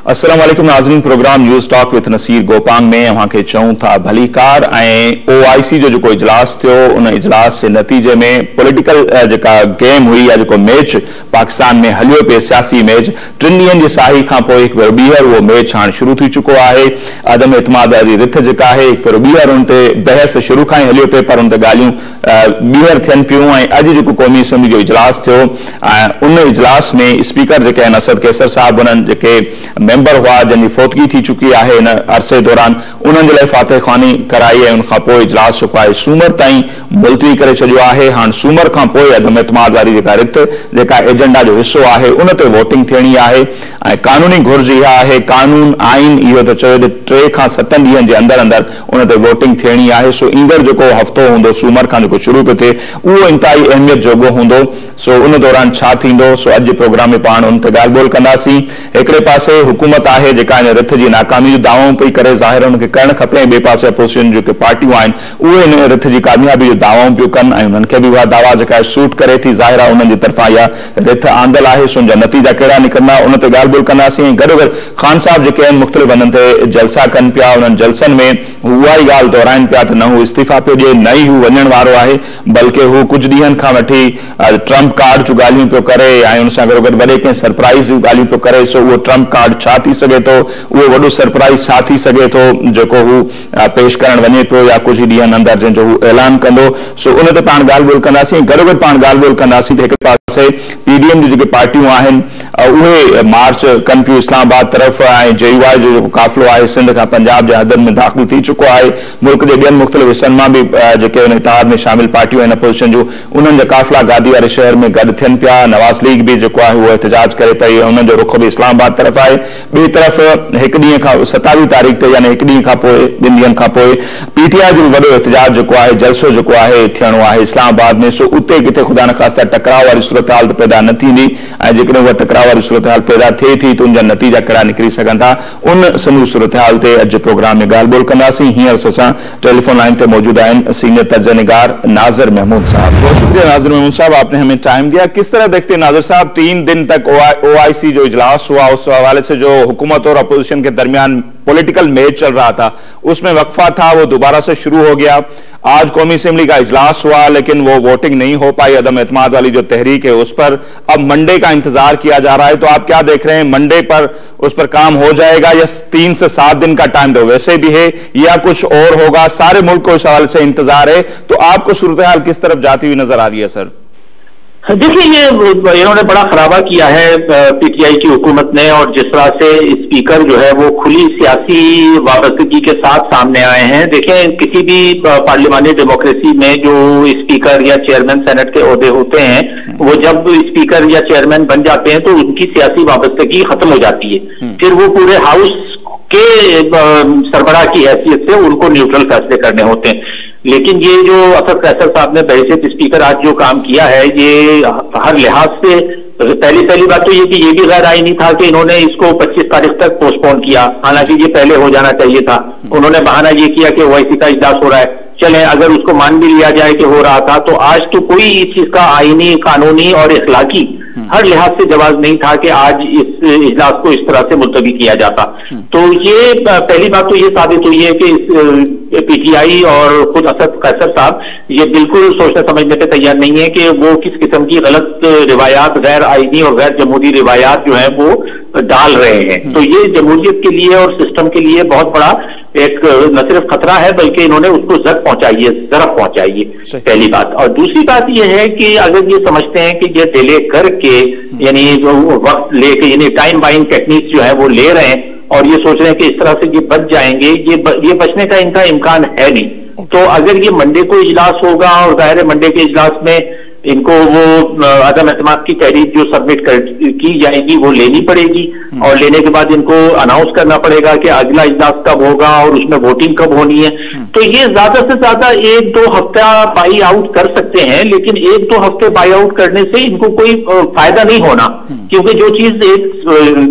अस्सलाम वालेकुम नाज़रीन, program news talk with Naseer Gopang में अव्हां खे चऊं था भली कार ऐं OIC जो जेको इजलास थियो उन इजलास जे नतीजे में पॉलिटिकल जेका गेम हुई या जेको मैच पाकिस्तान में हलियो पियो सियासी मैच 3 ॾींहनि जी साही खां पोइ हिकु भेरो ॿीहर उहो मैच हाणे शुरू थी चुको आहे। अदम एतमाद वारी रिथ जेका आहे हिकु भेरो ॿीहर उन ते बहस शुरू खां ई हलियो पियो पर उन ते ॻाल्हियूं ॿीहर थियनि पियूं ऐं अॼु जेको क़ौमी असम्बली जो इजलास थियो उन इजलास में स्पीकर जेके आहिनि असद कैसर साहब उन्हनि जेके मेंबर हुआ जिनकी फौतगी थी चुकी है इन अरसे दौरान उन्हनि जे लाइ फातह ख़्वानी कराई ऐं उनखां पोइ इजलास जेको आहे सूमर ताईं मुलतवी करे छॾियो आहे। हाणे सूमर खां पोइ अदम एतमाद वारी जेका रिथ जेका एजेंडा जो हिस्सो आहे उन ते वोटिंग थियणी आहे ऐं कानूनी घुर्ज इहा आहे कानून आइन इहो त चयो त 3 खां 7 ॾींहनि जे अंदर अंदर उन ते वोटिंग थियणी आहे। सो ईंदड़ जेको हफ़्तो हूंदो सूमर खां जेको शुरू पियो थिए उहो इंतहाई अहमियत जोॻो हूंदो। सो उन दौरान छा थींदो सो अॼु प्रोग्राम में पाण उन ते ॻाल्हि ॿोल कंदासीं। हिकिड़े पासे हुकूमत आहे जेका इन रिथ जी नाकामी जो दावो पई करे ज़ाहिर उनखे करणु खपे ऐं ॿिए पासे अपोजिशन जेके पार्टियूं आहिनि उहे इन रिथ जी कामयाबी जो दावो पियूं कनि ऐं उन्हनि खे बि उहा दावा जेका सूट करे थी ज़ाहिर आहे उन्हनि जी तरफ़ां इहा रिथ आंदल आहे। सो उनजा नतीजा कहिड़ा निकिरंदा उन ते ॻाल्हि ॿोल कंदासीं। ऐं गॾोगॾु ख़ान साहब जेके आहिनि मुख़्तलिफ़ हंधनि ते जलसा कनि पिया उन्हनि जलसनि में उहा ई ॻाल्हि दोहराइनि पिया त न हू इस्तीफ़ा पियो ॾिए न ई हू वञण वारो आहे बल्कि हू कुझु ॾींहनि खां वठी ट्रम्प कार्ड जूं ॻाल्हियूं पियो करे ऐं उन सां गॾोगॾु वॾे कंहिं सरप्राइज़ जूं ॻाल्हियूं पियो करे। सो उहो ट्रम्प कार्ड छा थी सघे थो उहो वॾो सरप्राइज़ छा थी सघे थो जेको हू पेश करणु वञे पियो या कुझु ई ॾींहनि अंदरि जंहिंजो हू ऐलान कंदो। सो उन ते पाण ॻाल्हि ॿोल कंदासीं। गॾोगॾु पाण ॻाल्हि ॿोल कंदासीं त हिकु पासे PDM जी जेके पार्टियूं आहिनि उहे मार्च कनि पियूं इस्लामाबाद तरफ़ ऐं JUI जो जेको काफ़िलो आहे सिंध खां पंजाब जे हदनि में दाख़िल थी चुको आहे। मुल्क जे ॿियनि मुख़्तलिफ़ हिस्सनि मां बि जेके उन इतिहाद में शामिल पार्टियूं आहिनि अपोजिशन जूं उन्हनि जा काफ़िला गादी वारे शहर में गॾु थियनि पिया। नवाज़ लीग भी जेको आहे उहो एहतजाज करे पई उन्हनि जो रुख बि इस्लामाबाद तरफ़ आहे। ॿिए तरफ़ हिकु ॾींहं खां 27 तारीख़ ते यानी हिकु ॾींहं खां पोइ 2 ॾींहनि खां पोइ PTI जो वॾो एहतजाज जेको आहे जलसो जेको आहे थियणो आहे इस्लामाबाद में। सो उते किथे ख़ुदा न ख़ास्ता टकराव वारी सूरत हाल त पैदा न थींदी ऐं जेकॾहिं उहा टकराव वारी सूरत हाल पैदा थिए थी त उनजा नतीजा कहिड़ा निकिरी सघनि था उन समूरी सूरत हाल ते अॼु प्रोग्राम में ॻाल्हि ॿोल कंदासीं। हींअर असां टेलीफोन लाइन पे मौजूद आहिनि सीनियर तर्जनिगार नाज़िर महमूद साहब। बहुत शुक्रिया नाज़िर महमूद साहब, आपने हमें टाइम दिया। किस तरह देखते हैं नाज़िर साहब 3 दिन तक OIC जो इजलास हुआ उस हवाले से जो हुकूमत और अपोजिशन के दरमियान पॉलिटिकल मैच चल रहा था उसमें वक्फा था वो दोबारा से शुरू हो गया। आज कौमी असेंबली का इजलास हुआ लेकिन वो वोटिंग नहीं हो पाई। अदम एतमाद वाली जो तहरीक है उस पर अब मंडे का इंतजार किया जा रहा है तो आप क्या देख रहे हैं मंडे पर उस पर काम हो जाएगा या 3 से 7 दिन का टाइम तो वैसे भी है या कुछ और होगा? सारे मुल्क को इस हवाले से इंतजार है तो आपको सूरत हाल किस तरफ जाती हुई नजर आ रही है सर? देखिए ये इन्होंने बड़ा खराबा किया है PTI की हुकूमत ने और जिस तरह से स्पीकर जो है वो खुली सियासी वाबस्तगी के साथ सामने आए हैं। देखें किसी भी पार्लियामानी डेमोक्रेसी में जो स्पीकर या चेयरमैन सेनेट के ओहदे होते हैं वो जब स्पीकर या चेयरमैन बन जाते हैं तो उनकी सियासी वाबस्तगी खत्म हो जाती है। फिर वो पूरे हाउस के सरबराह की हैसियत से उनको न्यूट्रल फैसले करने होते हैं। लेकिन ये जो असद कैसर साहब ने बहैसियत स्पीकर आज जो काम किया है ये हर लिहाज से पहली बात तो ये कि ये भी गैर आईनी था कि इन्होंने इसको 25 तारीख तक पोस्टपोन किया, हालांकि ये पहले हो जाना चाहिए था। उन्होंने बहाना ये किया कि OIC का इजलास हो रहा है, चले अगर उसको मान भी लिया जाए कि हो रहा था तो आज तो कोई इस चीज का आईनी कानूनी और इखलाकी हर लिहाज से जवाब नहीं था कि आज इस इजलास को इस तरह से मुलतवी किया जाता। तो ये पहली बात तो ये साबित हुई है कि PTI और खुद असद कैसर साहब ये बिल्कुल सोचने समझने पे तैयार नहीं है कि वो किस किस्म की गलत रिवायात गैर आईनी और गैर जमहूरी रिवायात जो है वो डाल रहे हैं। तो ये जमहूरियत के लिए और सिस्टम के लिए बहुत बड़ा एक न सिर्फ खतरा है बल्कि इन्होंने उसको जर्फ पहुंचाई है, जरफ पहुंचाई है पहली बात। और दूसरी बात यह है कि अगर ये समझते हैं कि ये डिले करके यानी वक्त लेके यानी टाइम बाइंग टेक्निक जो है वो ले रहे हैं और ये सोच रहे हैं कि इस तरह से ये बच जाएंगे, ये बचने का इनका इम्कान है नहीं। तो अगर ये मंडे को इजलास होगा और जाहिर है मंडे के इजलास में इनको वो अदम एतमाद की तहरीक जो सबमिट की जाएगी वो लेनी पड़ेगी और लेने के बाद इनको अनाउंस करना पड़ेगा कि अगला इजलास कब होगा और उसमें वोटिंग कब होनी है। तो ये ज्यादा से ज्यादा 1-2 हफ्ता बाई आउट कर सकते हैं लेकिन 1-2 हफ्ते बाई आउट करने से इनको कोई फायदा नहीं होना, क्योंकि जो चीज एक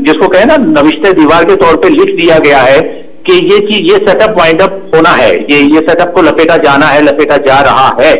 जिसको कहे ना नविश्ते दीवार के तौर पर लिख दिया गया है कि ये चीज, ये सेटअप वाइंड अप होना है, ये सेटअप को लपेटा जाना है, लपेटा जा रहा है।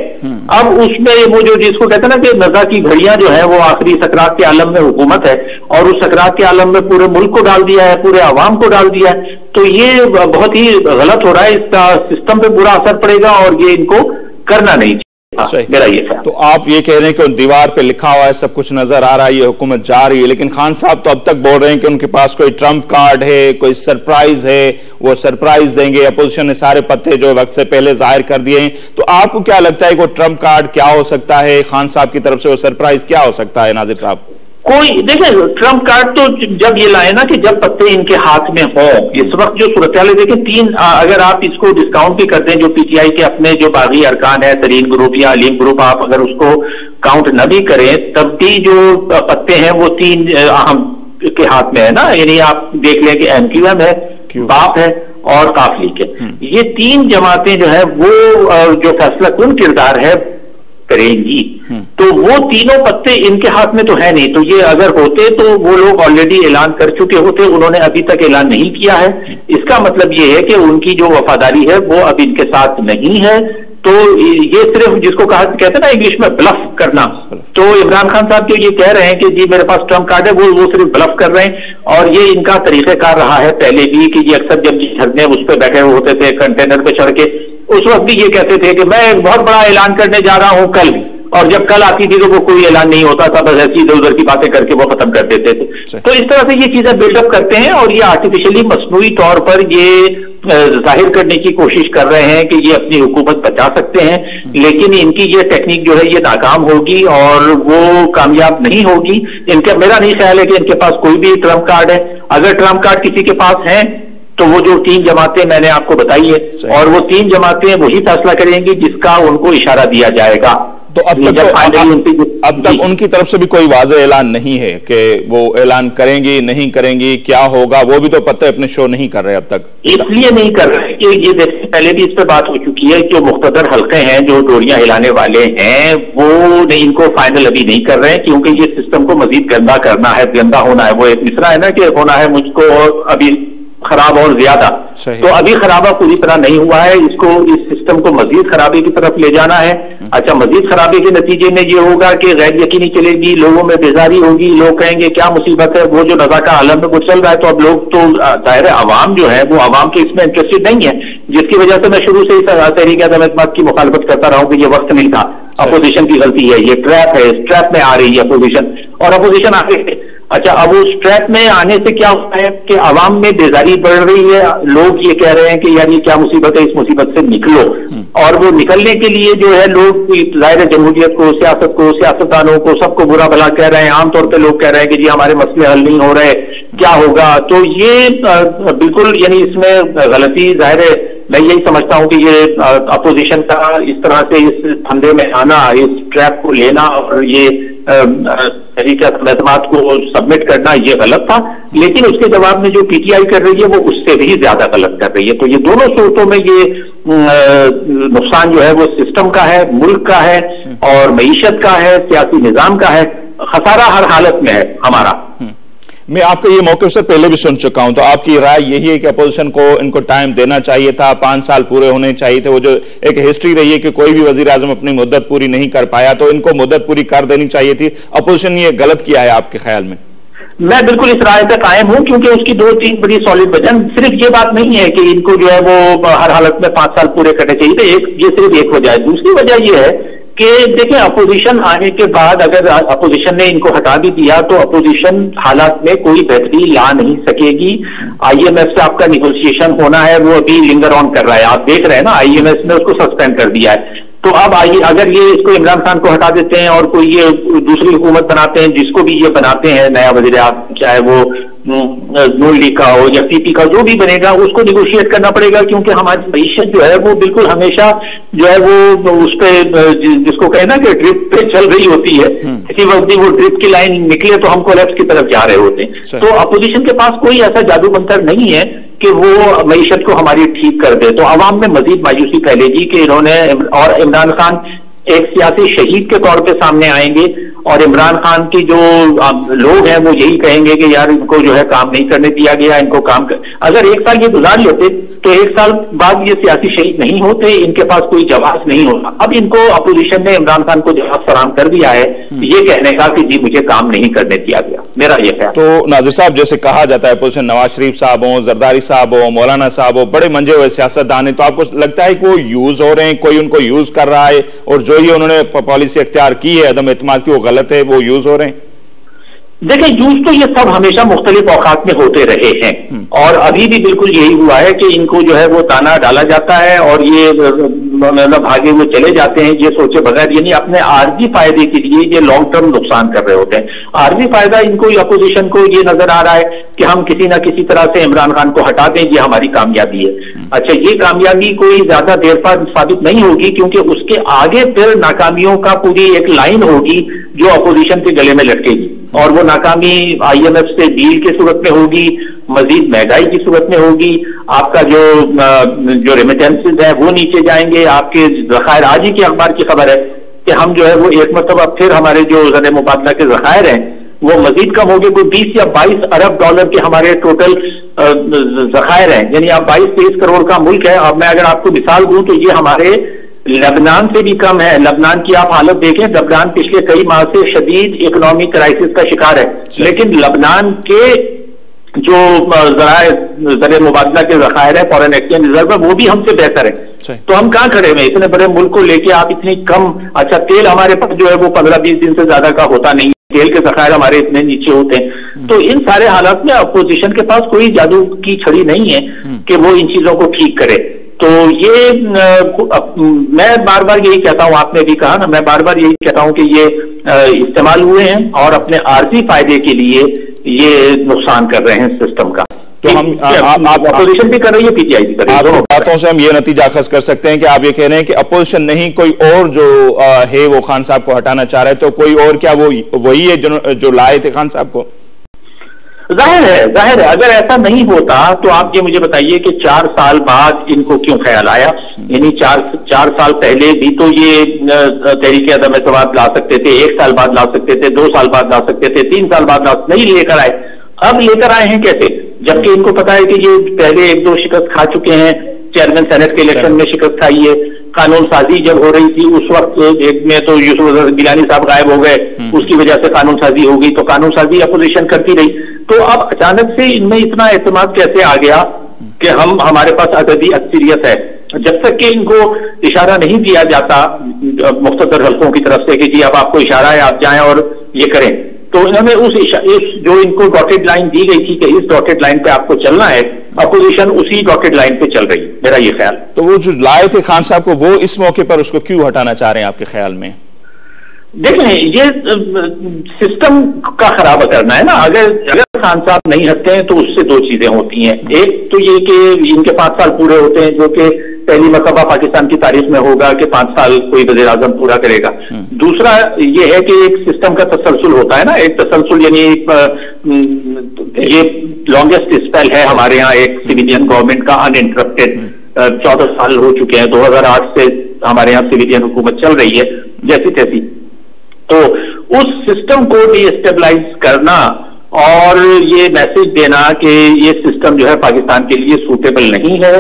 अब उसमें वो जो जिसको कहते हैं ना कि नज़ा की घड़ियां जो है वो आखिरी सकरात के आलम में हुकूमत है, और उस सकरात के आलम में पूरे मुल्क को डाल दिया है, पूरे अवाम को डाल दिया है। तो ये बहुत ही गलत हो रहा है, इसका सिस्टम पे बुरा असर पड़ेगा और ये इनको करना नहीं चाहिए। मेरा ये था। तो आप ये कह रहे हैं कि दीवार पे लिखा हुआ है, सब कुछ नजर आ रहा है, ये हुकूमत जा रही है, लेकिन खान साहब तो अब तक बोल रहे हैं कि उनके पास कोई ट्रम्प कार्ड है, कोई सरप्राइज है, वो सरप्राइज देंगे। अपोजिशन ने सारे पत्ते जो वक्त से पहले जाहिर कर दिए हैं। तो आपको क्या लगता है कि ट्रम्प कार्ड क्या हो सकता है, खान साहब की तरफ से वो सरप्राइज क्या हो सकता है? नाजिर साहब, कोई देखिए, ट्रम्प कार्ड तो जब ये लाए ना कि जब पत्ते इनके हाथ में हो, इस वक्त जो सूरत हाल है, देखिए तीन, अगर आप इसको डिस्काउंट भी करते हैं, जो पीटीआई के अपने जो बागी अरकान है, तरीन ग्रुप या अलीम ग्रुप, आप अगर उसको काउंट न भी करें, तब भी जो पत्ते हैं वो तीन अहम के हाथ में है ना। यानी आप देख लें कि एमक्यूएम है, बाप है और काफ लीग है। ये तीन जमातें जो है वो जो फैसला कुन किरदार है करेंगी। तो वो तीनों पत्ते इनके हाथ में तो है नहीं। तो ये अगर होते तो वो लोग ऑलरेडी ऐलान कर चुके होते, उन्होंने अभी तक ऐलान नहीं किया है। इसका मतलब ये है कि उनकी जो वफादारी है वो अब इनके साथ नहीं है। तो ये सिर्फ जिसको कहते हैं ना इंग्लिश में ब्लफ करना, तो इमरान खान साहब जो ये कह रहे हैं कि जी मेरे पास ट्रम्प कार्ड है, वो सिर्फ ब्लफ कर रहे हैं। और ये इनका तरीक़ेकार रहा है पहले भी कि ये अक्सर जब झरने उस पर बैठे होते थे कंटेनर पे चढ़ के, उस वक्त भी ये कहते थे कि मैं बहुत बड़ा ऐलान करने जा रहा हूं कल, और जब कल आती थी तो वो कोई ऐलान नहीं होता था, बस ऐसी इधर उधर की बातें करके वो खत्म कर देते थे। तो इस तरह से ये चीजें बिल्डअप करते हैं और ये आर्टिफिशियली मसनूई तौर पर ये जाहिर करने की कोशिश कर रहे हैं कि ये अपनी हुकूमत बचा सकते हैं, लेकिन इनकी ये टेक्निक जो है ये नाकाम होगी और वो कामयाब नहीं होगी। मेरा नहीं ख्याल है कि इनके पास कोई भी ट्रम्प कार्ड है। अगर ट्रम्प कार्ड किसी के पास है तो वो जो तीन जमातें मैंने आपको बताई है, और वो तीन जमातें वही फैसला करेंगी जिसका उनको इशारा दिया जाएगा। तो अब तक उनकी तरफ से भी कोई वाज़ेह ऐलान नहीं है कि वो ऐलान करेंगी नहीं करेंगी, क्या होगा, वो भी तो पत्ते अपने शो नहीं कर रहे अब तक। इसलिए नहीं कर रहे कि ये देखिए पहले भी इस पर बात हो चुकी है, जो मुख्तदर हल्के हैं जो डोरियां हिलाने वाले हैं वो इनको फाइनल अभी नहीं कर रहे हैं, क्योंकि ये सिस्टम को मजीद गंदा करना है, गंदा होना है। वो एक मिसरा है ना कि होना है मुझको अभी खराब और ज्यादा, तो अभी खराबा पूरी तरह नहीं हुआ है, इसको इस सिस्टम को मजीद खराबी की तरफ ले जाना है। अच्छा, मजीद खराबी के नतीजे में ये होगा कि गैर यकीनी चलेगी, लोगों में बेजारी होगी, लोग कहेंगे क्या मुसीबत है, वो जो नज़ा का आलम में कुछ चल रहा है। तो अब लोग तो दायरे अवाम जो है वो अवाम के इसमें इंटरेस्टेड नहीं है, जिसकी वजह से मैं शुरू से ही तहरीक अदम एतमाद की मुखालफत करता रहा हूं कि ये वक्त नहीं था, अपोजिशन की गलती है, ये ट्रैप है, इस ट्रैप में आ रही है अपोजिशन, और अपोजिशन आ रही है। अच्छा, अब उस ट्रैप में आने से क्या होता है कि अवाम में बेजारी बढ़ रही है, लोग ये कह रहे हैं कि यार ये क्या मुसीबत है, इस मुसीबत से निकलो। और वो निकलने के लिए जो है लोग जाहिर जमहूरियत को, सियासत को, सियासतदानों को, सबको बुरा भला कह रहे हैं। आमतौर पर लोग कह रहे हैं कि जी हमारे मसले हल नहीं हो रहे, क्या होगा। तो ये बिल्कुल यानी इसमें गलती जाहिर है। मैं यही समझता हूं कि ये अपोजिशन का इस तरह से इस धंधे में आना, इस ट्रैप को लेना और ये तरीके एतमाद को सबमिट करना, ये गलत था। लेकिन उसके जवाब में जो पीटीआई कर रही है वो उससे भी ज्यादा गलत कर रही है। तो ये दोनों सूरतों में ये नुकसान जो है वो सिस्टम का है, मुल्क का है और मईशत का है, सियासी निजाम का है। खसारा हर हालत में है हमारा। मैं आपका ये मौके से पहले भी सुन चुका हूं, तो आपकी राय यही है कि अपोजिशन को इनको टाइम देना चाहिए था, 5 साल पूरे होने चाहिए थे। वो जो एक हिस्ट्री रही है कि कोई भी वजीर आजम अपनी मुद्दत पूरी नहीं कर पाया, तो इनको मुद्दत पूरी कर देनी चाहिए थी। अपोजिशन ने ये गलत किया है आपके ख्याल में? मैं बिल्कुल इस राय पे कायम हूं, क्योंकि उसकी 2-3 बड़ी सॉलिड वजह। सिर्फ ये बात नहीं है कि इनको जो है वो हर हालत में 5 साल पूरे करने चाहिए थे, ये सिर्फ एक वजह है। दूसरी वजह ये है कि देखिए अपोजिशन आने के बाद अगर अपोजिशन ने इनको हटा भी दिया तो अपोजिशन हालात में कोई बेहतरी ला नहीं सकेगी। आईएमएफ से आपका निगोशिएशन होना है, वो अभी लिंगर ऑन कर रहा है। आप देख रहे हैं ना, आईएमएफ ने उसको सस्पेंड कर दिया है। तो अब आइए, अगर ये इसको इमरान खान को हटा देते हैं और कोई ये दूसरी हुकूमत बनाते हैं, जिसको भी ये बनाते हैं नया वज़ीर आज़म, चाहे वो नून लीग का हो या पीपी का, जो भी बनेगा उसको निगोशिएट करना पड़ेगा, क्योंकि हमारी मईशत जो है वो बिल्कुल हमेशा जो है वो उस पर जिसको कहे ना कि ड्रिप पे चल रही होती है। किसी वक्त भी वो ड्रिप की लाइन निकले तो हम कोलैप्स की तरफ जा रहे होते हैं। तो अपोजिशन के पास कोई ऐसा जादू मंतर नहीं है कि वो मईशत को हमारी ठीक कर दे। तो अवाम में मजीद मायूसी फैलेगी कि इन्होंने, और इमरान खान एक सियासी शहीद के तौर पे सामने आएंगे और इमरान खान की जो लोग हैं वो यही कहेंगे कि यार इनको जो है काम नहीं करने दिया गया, इनको काम कर... अगर एक साल ये गुजार लेते तो एक साल बाद ये सियासी शहीद नहीं होते, इनके पास कोई जवाब नहीं होता। अब इनको अपोजिशन ने इमरान खान को जवाब फराहम कर दिया है ये कहने का कि जी मुझे काम नहीं करने दिया गया, मेरा ये ख्याल। तो नाज़िर साहब, जैसे कहा जाता है अपोजिशन नवाज शरीफ साहब हो, जरदारी साहब हो, मौलाना साहब हो, बड़े मंजे हुए सियासतदान है, तो आपको लगता है कि वो यूज हो रहे हैं, कोई उनको यूज कर रहा है और जो ये उन्होंने पॉलिसी इख्तियार की है अदम एतमाद की वो गलत है, वो यूज हो रहे हैं? देखिए, यूज तो ये सब हमेशा मुख्तलिफ औकात में होते रहे हैं और अभी भी बिल्कुल यही हुआ है कि इनको जो है वो ताना डाला जाता है और ये मतलब भागे हुए चले जाते हैं ये सोचे बगैर, यानी अपने आर्जी फायदे के लिए ये लॉन्ग टर्म नुकसान कर रहे होते हैं। आर्जी फायदा इनको, अपोजिशन को ये नजर आ रहा है कि हम किसी ना किसी तरह से इमरान खान को हटा दें, ये हमारी कामयाबी है। अच्छा, ये कामयाबी कोई ज्यादा देर बाद साबित नहीं होगी क्योंकि उसके आगे फिर नाकामियों का पूरी एक लाइन होगी जो अपोजिशन के गले में लटकेगी और वो नाकामी IMF से डील की सूरत में होगी, मजीद महंगाई की सूरत में होगी, आपका जो रेमिटेंसेज है वो नीचे जाएंगे, आपके जखायर। आज ही के अखबार की खबर है कि हम जो है वो एक मरतबा फिर हमारे जो ज़र मुबादला के जखायर हैं वो मजीद कम हो गए, कोई 20 या 22 अरब डॉलर के हमारे टोटल जखायर हैं, यानी आप 22-23 करोड़ का मुल्क है। अब मैं अगर आपको मिसाल दूं तो ये हमारे लेबनान से भी कम है। लेबनान की आप हालत देखें, लेबनान पिछले कई माह से शदीद इकोनॉमिक क्राइसिस का शिकार है, लेकिन लेबनान के जो ज़र मुबादला के ज़खायर है, फॉरेन एक्सचेंज रिजर्व है, वो भी हमसे बेहतर है। तो हम कहां खड़े हुए इतने बड़े मुल्क को लेके आप इतनी कम। अच्छा, तेल हमारे पास जो है वो 15-20 दिन से ज्यादा का होता नहीं, तेल के ज़खायर हमारे इतने नीचे होते हैं। तो इन सारे हालात में अपोजिशन के पास कोई जादू की छड़ी नहीं है कि वो इन चीजों को ठीक करे। तो ये मैं बार बार यही कहता हूं, आपने भी कहा ना, मैं बार बार यही कहता हूं कि ये इस्तेमाल हुए हैं और अपने आर्जी फायदे के लिए ये नुकसान कर रहे हैं सिस्टम का। तो हम अपोजिशन भी कर रही है, PTI भी कर रही है। दोनों बातों से हम ये नतीजा अखज़ कर सकते हैं कि आप ये कह रहे हैं कि अपोजिशन नहीं, कोई और जो है वो खान साहब को हटाना चाह रहे हैं, तो कोई और क्या वो वही है जो लाए थे खान साहब को? जाहिर है अगर ऐसा नहीं होता तो आप ये मुझे बताइए कि 4 साल बाद इनको क्यों ख्याल आया? यानी 4 साल पहले भी तो ये तहरीक अदम एतमाद ला सकते थे, 1 साल बाद ला सकते थे, 2 साल बाद ला सकते थे, 3 साल बाद नहीं लेकर आए। अब लेकर आए हैं कैसे? जबकि इनको पता है कि ये पहले 1-2 शिकस्त खा चुके हैं, चेयरमैन सेनेट के इलेक्शन में शिकस्त खाई है, कानून साजी जब हो रही थी उस वक्त एक में तो यूसुफ गिलानी साहब गायब हो गए, उसकी वजह से कानून साजी हो गई, तो कानून साजी अपोजिशन करती रही। तो अब अचानक से इनमें इतना एतमाद कैसे आ गया कि हमारे पास अददी अक्सरियत है? जब तक कि इनको इशारा नहीं दिया जाता मुख्तसर हल्कों की तरफ से कि जी अब आपको इशारा है, आप जाएं और ये करें, तो इन्होंने इस जो इनको डॉटेड लाइन दी गई थी कि इस डॉटेड लाइन पे आपको चलना है, अपोजिशन उसी डॉटेड लाइन पे चल रही है, मेरा ये ख्याल। तो वो जो लाए थे खान साहब को, वो इस मौके पर उसको क्यों हटाना चाह रहे हैं आपके ख्याल में? देखें, ये सिस्टम का खराब करना है ना। अगर खान साहब नहीं हटते हैं तो उससे 2 चीजें होती हैं। एक तो ये कि इनके 5 साल पूरे होते हैं, जो कि पहली मरतबा पाकिस्तान की तारीख में होगा कि 5 साल कोई वज़ीर आज़म पूरा करेगा। दूसरा ये है कि एक सिस्टम का तसलसल होता है ना, एक तसलसल यानी ये लॉन्गेस्ट स्पेल है हमारे यहाँ एक सिविलियन गवर्नमेंट का अनइंटरप्टेड। 14 साल हो चुके हैं, 2008 से हमारे यहाँ सिविलियन हुकूमत चल रही है जैसी तैसी। तो उस सिस्टम को डीस्टेबलाइज करना और ये मैसेज देना कि ये सिस्टम जो है पाकिस्तान के लिए सूटेबल नहीं है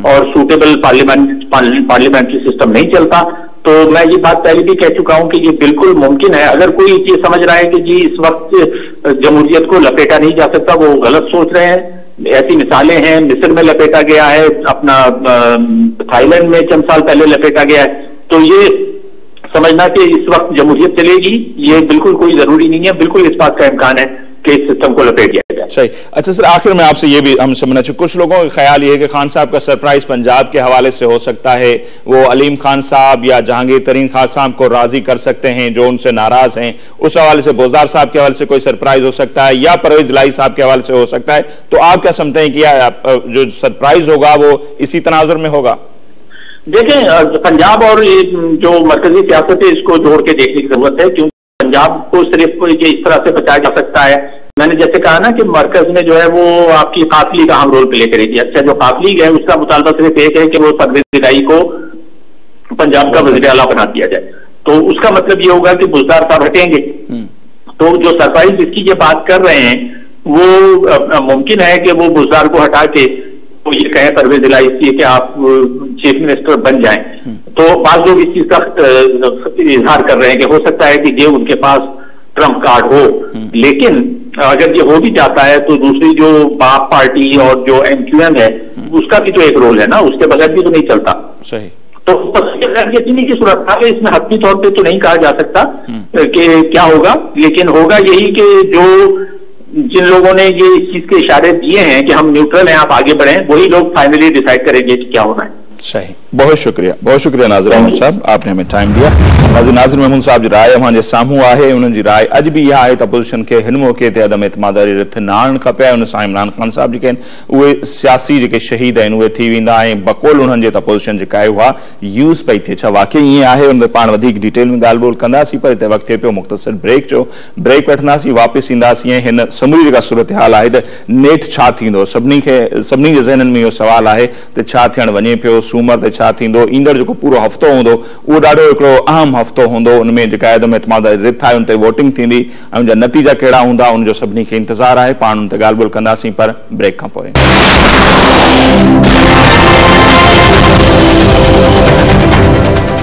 और सूटेबल पार्लियामेंट्री सिस्टम नहीं चलता, तो मैं ये बात पहले भी कह चुका हूं कि ये बिल्कुल मुमकिन है। अगर कोई ये समझ रहा है कि जी इस वक्त जमहूरियत को लपेटा नहीं जा सकता, वो गलत सोच रहे हैं। ऐसी मिसालें हैं, मिस्र में लपेटा गया है, अपना थाईलैंड में चंद साल पहले लपेटा गया है। तो ये समझना कि इस वक्त जमहूरियत चलेगी, ये बिल्कुल कोई जरूरी नहीं है। बिल्कुल इस बात का इम्कान है कि इस सिस्टम को लपेट दिया जाए। सही। अच्छा सर, आखिर में आपसे ये भी हम समझना चाहिए, कुछ लोगों का ख्याल ये है कि खान साहब का सरप्राइज पंजाब के हवाले से हो सकता है, वो अलीम खान साहब या जहांगीर तरीन खान साहब को राजी कर सकते हैं जो उनसे नाराज हैं, उस हवाले से बोजदार साहब के हवाले से कोई सरप्राइज हो सकता है या परवेज लाई साहब के हवाले से हो सकता है। तो आप क्या समझते हैं कि जो सरप्राइज होगा वो इसी तनाजुर में होगा? देखें, पंजाब और जो मरकजी सियासत है इसको जोड़ के देखने की जरूरत है, क्योंकि पंजाब को सिर्फ इस तरह से बचाया जा सकता है। मैंने जैसे कहा ना कि मरकज में जो है वो आपकी काफिली का हम रोल प्ले करेगी। अच्छा, जो काफिली है उसका मुतालबा सिर्फ एक है कि वो परवेज इलाई को पंजाब का वज़ीर आला बना दिया जाए, तो उसका मतलब ये होगा कि बुज़दार साहब हटेंगे। तो जो सरप्राइज जिसकी ये बात कर रहे हैं वो मुमकिन है कि वो बुज़दार को हटा के तो ये कहें परवेज इलाही कि आप चीफ मिनिस्टर बन जाएं। तो बात लोग इस चीज का इजहार कर रहे हैं कि हो सकता है कि ये उनके पास ट्रम्प कार्ड हो, लेकिन अगर ये हो भी जाता है तो दूसरी जो बाप पार्टी और जो MQM है उसका भी तो एक रोल है ना, उसके बगैर भी तो नहीं चलता। सही। तो यकीनी की सूरत है, इसमें हतमी तौर पे तो नहीं कहा जा सकता कि क्या होगा, लेकिन होगा यही कि जो जिन लोगों ने ये इस चीज के इशारे दिए हैं कि हम न्यूट्रल हैं, आप आगे बढ़ें, वही लोग फाइनली डिसाइड करेंगे कि क्या होना है। सही, बहुत शुक्रिया नाज़िर महमूद साहब, आपने हमें टाइम दिया। नाज़िर महमूद साहब जी राय हमारे साम्हूं आहे, उन्हनि जी राय अॼु बि इहा आहे त अपोज़िशन खे हिन मौक़े ते अदम एतमादारी रिथ न आणणु खपे। उन सां इमरान ख़ान साहब जेके आहिनि उहे सियासी जेके शहीद आहिनि उहे थी वेंदा, ऐं बक़ौल उन्हनि जे त अपोज़िशन जेका आहे उहा यूज़ पई थिए। छा वाक़ई ईअं आहे? उन ते पाण वधीक डिटेल में ॻाल्हि ॿोल कंदासीं, पर हिते वक़्तु थिए पियो मुख़्तसर ब्रेक जो। ब्रेक वठंदासीं, वापसि ईंदासीं ऐं हिन समूरी जेका सूरत हाल आहे त नेठ छा थींदो, सभिनी जे ज़हननि में इहो सवाल आहे त छा थियणु वञे पियो, सूमर ते छा थींदो, ईंदड़ जेको पूरो हफ़्तो हूंदो उहो ॾाढो हिकिड़ो अहम हफ़्तो हूंदो, उनमें जेका अदम एतमादारी रिथ आहे उन ते वोटिंग थींदी ऐं उनजा नतीजा कहिड़ा हूंदा उनजो सभिनी खे इंतज़ारु आहे। पाण उन ते ॻाल्हि ॿोल कंदासीं, पर ब्रेक खां पोइ।